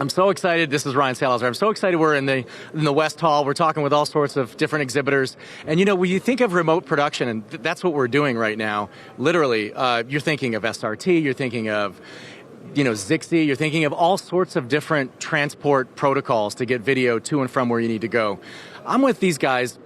I'm so excited. This is Ryan Salazar. I'm so excited we're in the West Hall. We're talking with all sorts of different exhibitors. And you know, when you think of remote production, and that's what we're doing right now, literally, you're thinking of SRT, you're thinking of Zixi, you're thinking of all sorts of different transport protocols to get video to and from where you need to go. I'm with these guys,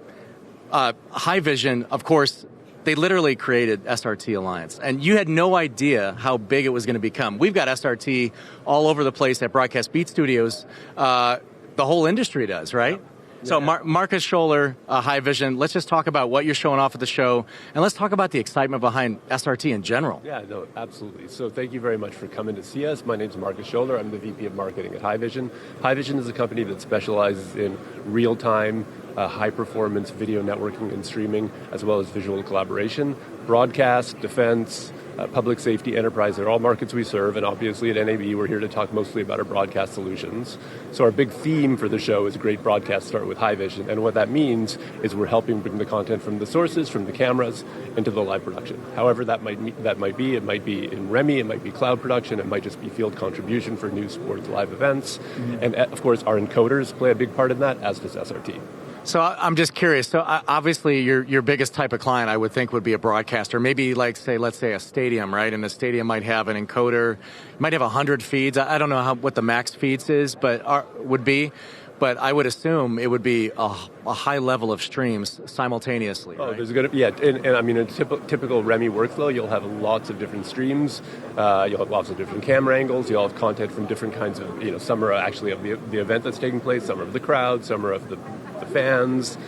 Haivision, of course. They literally created SRT Alliance, and you had no idea how big it was going to become. We've got SRT all over the place at Broadcast Beat Studios. The whole industry does, right? Yeah. So Marcus Scholler, Haivision, let's just talk about what you're showing off at the show, and let's talk about the excitement behind SRT in general. Yeah, no, absolutely. So thank you very much for coming to see us. My name's Marcus Scholler. I'm the VP of Marketing at Haivision. Haivision is a company that specializes in real-time, high-performance video networking and streaming, as well as visual collaboration. Broadcast, defense, public safety, enterprise, they're all markets we serve, and obviously at NAB we're here to talk mostly about our broadcast solutions. So our big theme for the show is great broadcast start with Haivision, and what that means is we're helping bring the content from the sources, from the cameras, into the live production. However that might be, it might be in REMI, it might be cloud production, it might just be field contribution for news, sports, live events, and of course our encoders play a big part in that, as does SRT. So I'm just curious. So obviously your biggest type of client, I would think, would be a broadcaster. Maybe let's say a stadium, right? And the stadium might have an encoder, might have 100 feeds. I don't know what the max feeds is, would be. But I would assume it would be a high level of streams simultaneously. Oh, right? there's going to and I mean, in a typical REMI workflow, you'll have lots of different streams. You'll have lots of different camera angles. You'll have content from different kinds of, some are actually of the event that's taking place, some are of the crowd, some are of the fans.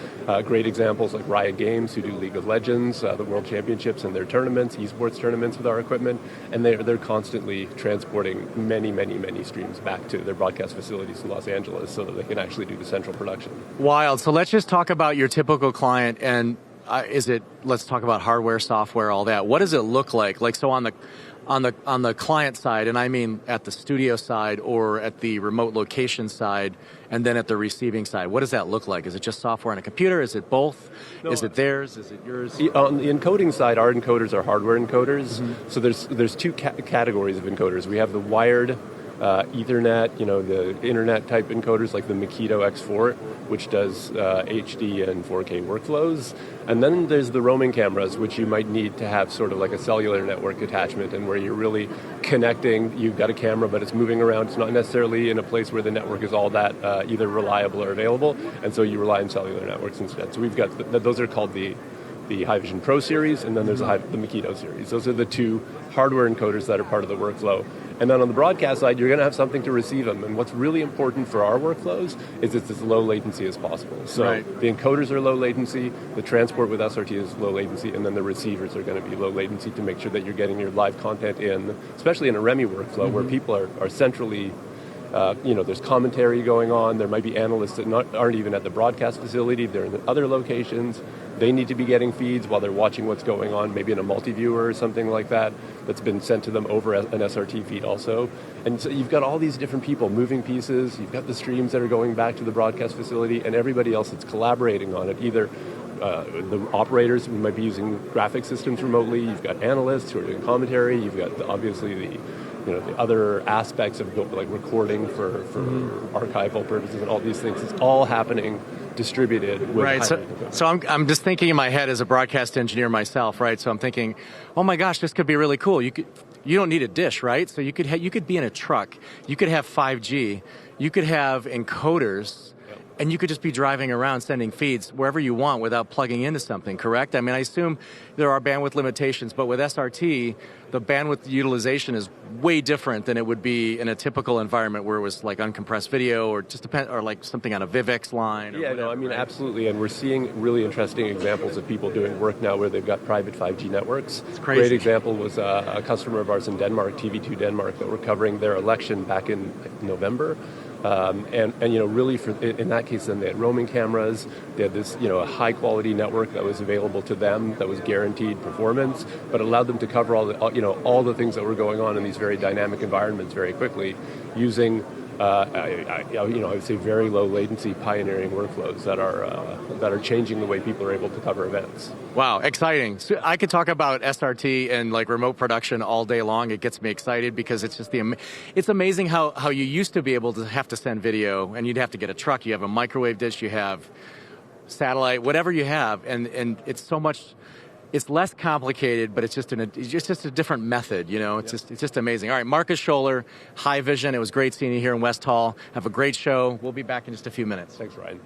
Great examples like Riot Games, who do League of Legends, the World Championships and their tournaments, esports tournaments with our equipment, and they're constantly transporting many, many, many streams back to their broadcast facilities in Los Angeles so that they can actually do the central production. Wild. So let's just talk about your typical client, and let's talk about hardware, software, all that. What does it look like? Like, so on the client side, and I mean at the studio side or at the remote location side, and then at the receiving side, what does that look like? Is it just software on a computer? Is it both? No, is it theirs? Is it yours? On the encoding side, our encoders are hardware encoders. Mm-hmm. So there's two categories of encoders. We have the wired Ethernet, the internet type encoders like the Makito X4, which does HD and 4K workflows. And then there's the roaming cameras, which you might need to have sort of like a cellular network attachment, and where you're really connecting. You've got a camera, but it's moving around. It's not necessarily in a place where the network is all that either reliable or available, and so you rely on cellular networks instead. So we've got those are called the Haivision Pro series, and then there's the Makito series. Those are the two hardware encoders that are part of the workflow. And then on the broadcast side, you're going to have something to receive them. And what's really important for our workflows is it's as low latency as possible. So right. The encoders are low latency, the transport with SRT is low latency, and then the receivers are going to be low latency to make sure that you're getting your live content in, especially in a REMI workflow, mm-hmm. where people are centrally, there's commentary going on. There might be analysts that aren't even at the broadcast facility. They're in other locations. They need to be getting feeds while they're watching what's going on, maybe in a multi-viewer or something like that, that's been sent to them over an SRT feed also. And so you've got all these different people, moving pieces. You've got the streams that are going back to the broadcast facility, and everybody else that's collaborating on it, either the operators who might be using graphic systems remotely. You've got analysts who are doing commentary. You've got obviously the other aspects of like recording for archival purposes and all these things. It's all happening distributed with right. So I'm just thinking in my head as a broadcast engineer myself, right? So I'm thinking, oh my gosh, this could be really cool. You don't need a dish, right? So you could be in a truck. You could have 5G. You could have encoders. And you could just be driving around sending feeds wherever you want without plugging into something, correct? I mean, I assume there are bandwidth limitations, but with SRT, the bandwidth utilization is way different than it would be in a typical environment where it was like uncompressed video or or like something on a Vivex line. Or whatever, right? Absolutely. And we're seeing really interesting examples of people doing work now where they've got private 5G networks. It's crazy. Great example was a customer of ours in Denmark, TV2 Denmark, that were covering their election back in November. And really in that case, then they had roaming cameras. They had this, a high quality network that was available to them that was guaranteed performance, but allowed them to cover all the things that were going on in these very dynamic environments very quickly using I would say very low latency pioneering workflows that are changing the way people are able to cover events. Wow, exciting. So I could talk about SRT and like remote production all day long. It gets me excited because it's just it's amazing how you used to be able to have to send video and you'd have to get a truck, you have a microwave dish, you have satellite, whatever you have, and it's so much. It's less complicated, but it's just a different method, you know. It's just amazing. All right, Marcus Scholler, Haivision. It was great seeing you here in West Hall. Have a great show. We'll be back in just a few minutes. Thanks, Ryan.